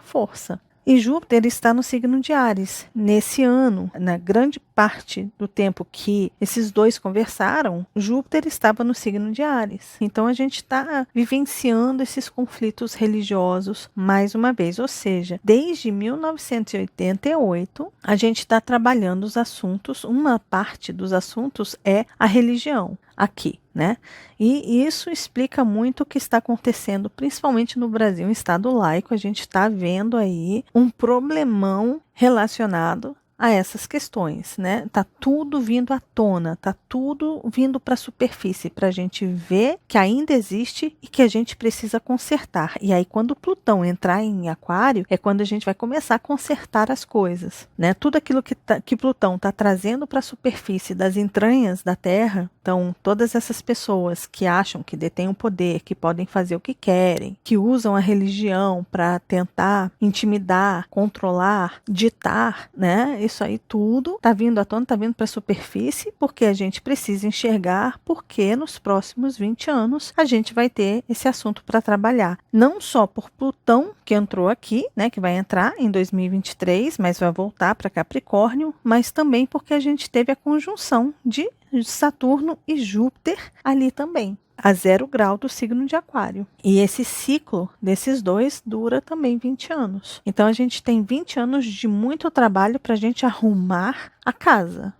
força. E Júpiter está no signo de Áries. Nesse ano, na grande parte do tempo que esses dois conversaram, Júpiter estava no signo de Áries. Então a gente está vivenciando esses conflitos religiosos mais uma vez. Ou seja, desde 1988, a gente está trabalhando os assuntos, uma parte dos assuntos é a religião aqui, né? E isso explica muito o que está acontecendo, principalmente no Brasil, em estado laico. A gente está vendo aí um problemão relacionado a essas questões, né? Tá tudo vindo à tona, tá tudo vindo para a superfície, para a gente ver que ainda existe e que a gente precisa consertar. E aí, quando Plutão entrar em Aquário, é quando a gente vai começar a consertar as coisas, né? Tudo aquilo que Plutão está trazendo para a superfície das entranhas da Terra, então todas essas pessoas que acham que detêm o poder, que podem fazer o que querem, que usam a religião para tentar intimidar, controlar, ditar, né? Isso aí tudo está vindo à tona, está vindo para a superfície, porque a gente precisa enxergar porque nos próximos 20 anos a gente vai ter esse assunto para trabalhar. Não só por Plutão, que entrou aqui, né, que vai entrar em 2023, mas vai voltar para Capricórnio, mas também porque a gente teve a conjunção de Saturno e Júpiter ali também, a 0 grau do signo de Aquário. E esse ciclo desses dois dura também 20 anos. Então a gente tem 20 anos de muito trabalho para a gente arrumar a casa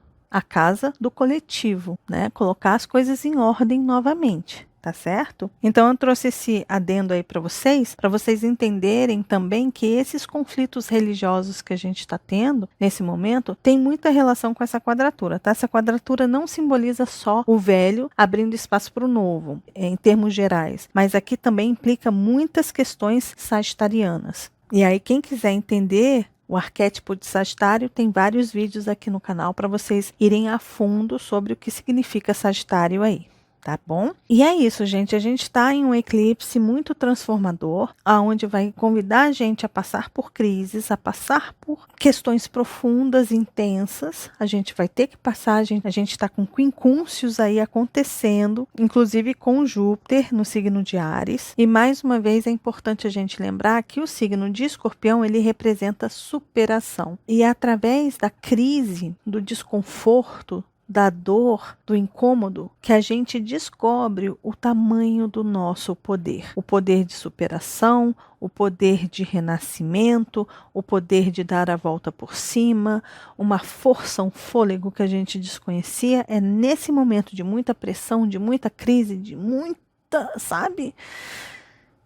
do coletivo, né? Colocar as coisas em ordem novamente. Tá certo? Então eu trouxe esse adendo aí para vocês entenderem também que esses conflitos religiosos que a gente está tendo nesse momento tem muita relação com essa quadratura, tá? Essa quadratura não simboliza só o velho abrindo espaço para o novo, em termos gerais, mas aqui também implica muitas questões sagitarianas. E aí quem quiser entender o arquétipo de Sagitário, tem vários vídeos aqui no canal para vocês irem a fundo sobre o que significa Sagitário aí. Tá bom? E é isso, gente. A gente está em um eclipse muito transformador, aonde vai convidar a gente a passar por crises, a passar por questões profundas, intensas. A gente vai ter que passar, a gente está com quincúncios aí acontecendo, inclusive com Júpiter no signo de Áries. E mais uma vez é importante a gente lembrar que o signo de Escorpião, ele representa superação. E é através da crise, do desconforto, da dor, do incômodo, que a gente descobre o tamanho do nosso poder. O poder de superação, o poder de renascimento, o poder de dar a volta por cima, uma força, um fôlego que a gente desconhecia. É nesse momento de muita pressão, de muita crise, de muita, sabe?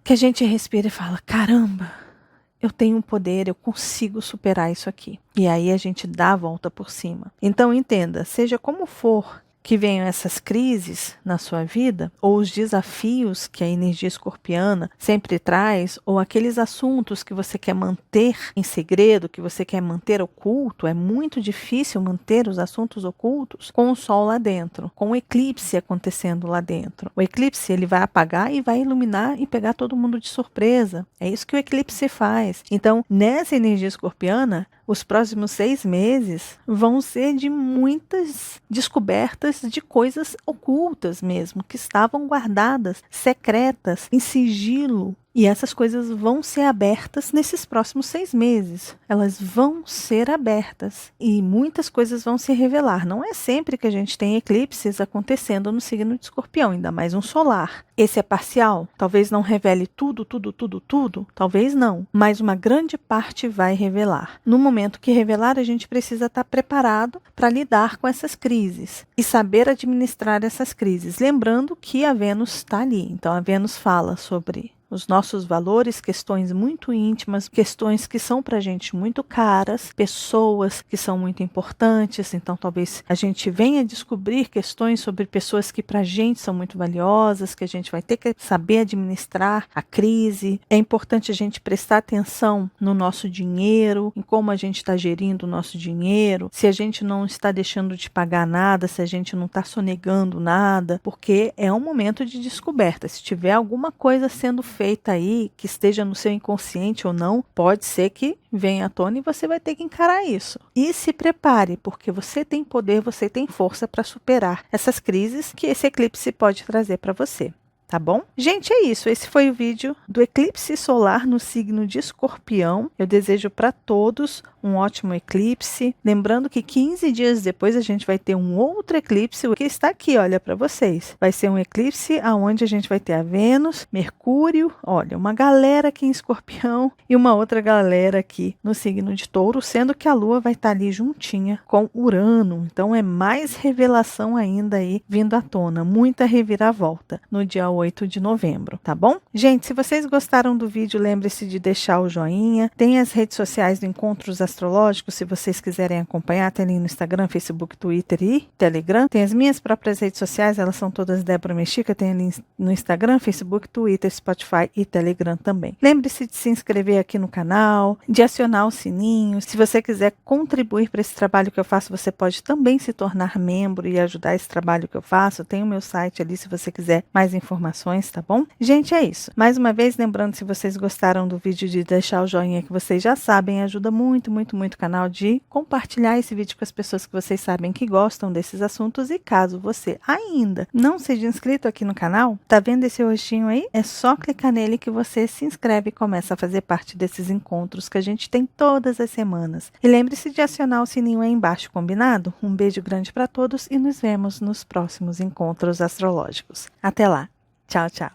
Que a gente respira e fala, caramba, eu tenho um poder, eu consigo superar isso aqui. E aí a gente dá a volta por cima. Então entenda, seja como for que venham essas crises na sua vida, ou os desafios que a energia escorpiana sempre traz, ou aqueles assuntos que você quer manter em segredo, que você quer manter oculto, é muito difícil manter os assuntos ocultos com o sol lá dentro, com o eclipse acontecendo lá dentro. O eclipse, ele vai apagar e vai iluminar e pegar todo mundo de surpresa. É isso que o eclipse faz. Então, nessa energia escorpiana, os próximos 6 meses vão ser de muitas descobertas de coisas ocultas mesmo, que estavam guardadas, secretas, em sigilo. E essas coisas vão ser abertas nesses próximos 6 meses. Elas vão ser abertas e muitas coisas vão se revelar. Não é sempre que a gente tem eclipses acontecendo no signo de Escorpião, ainda mais um solar. Esse é parcial, talvez não revele tudo, talvez não, mas uma grande parte vai revelar. No momento que revelar, a gente precisa estar preparado para lidar com essas crises e saber administrar essas crises. Lembrando que a Vênus está ali, então a Vênus fala sobre os nossos valores, questões muito íntimas, questões que são para a gente muito caras, pessoas que são muito importantes. Então, talvez a gente venha descobrir questões sobre pessoas que para a gente são muito valiosas, que a gente vai ter que saber administrar a crise. É importante a gente prestar atenção no nosso dinheiro, em como a gente está gerindo o nosso dinheiro, se a gente não está deixando de pagar nada, se a gente não está sonegando nada, porque é um momento de descoberta. Se tiver alguma coisa sendo feita aí, que esteja no seu inconsciente ou não, pode ser que venha à tona e você vai ter que encarar isso. E se prepare, porque você tem poder, você tem força para superar essas crises que esse eclipse pode trazer para você. Tá bom? Gente, é isso. Esse foi o vídeo do eclipse solar no signo de Escorpião. Eu desejo para todos um ótimo eclipse. Lembrando que 15 dias depois a gente vai ter um outro eclipse, o que está aqui, olha, para vocês. Vai ser um eclipse onde a gente vai ter a Vênus, Mercúrio, olha, uma galera aqui em Escorpião e uma outra galera aqui no signo de Touro, sendo que a Lua vai estar ali juntinha com Urano. Então é mais revelação ainda aí vindo à tona, muita reviravolta no dia 8 de novembro, tá bom? Gente, se vocês gostaram do vídeo, lembre-se de deixar o joinha. Tem as redes sociais do Encontros Astrológicos, se vocês quiserem acompanhar, tem ali no Instagram, Facebook, Twitter e Telegram. Tem as minhas próprias redes sociais, elas são todas Débora Mexica, tem ali no Instagram, Facebook, Twitter, Spotify e Telegram também. Lembre-se de se inscrever aqui no canal, de acionar o sininho. Se você quiser contribuir para esse trabalho que eu faço, você pode também se tornar membro e ajudar esse trabalho que eu faço. Tem o meu site ali, se você quiser mais informações, tá bom? Gente, é isso. Mais uma vez, lembrando, se vocês gostaram do vídeo, de deixar o joinha, que vocês já sabem, ajuda muito, muito, muito o canal, de compartilhar esse vídeo com as pessoas que vocês sabem que gostam desses assuntos. E caso você ainda não seja inscrito aqui no canal, tá vendo esse rostinho aí? É só clicar nele que você se inscreve e começa a fazer parte desses encontros que a gente tem todas as semanas. E lembre-se de acionar o sininho aí embaixo, combinado? Um beijo grande para todos e nos vemos nos próximos encontros astrológicos. Até lá! Tchau, tchau.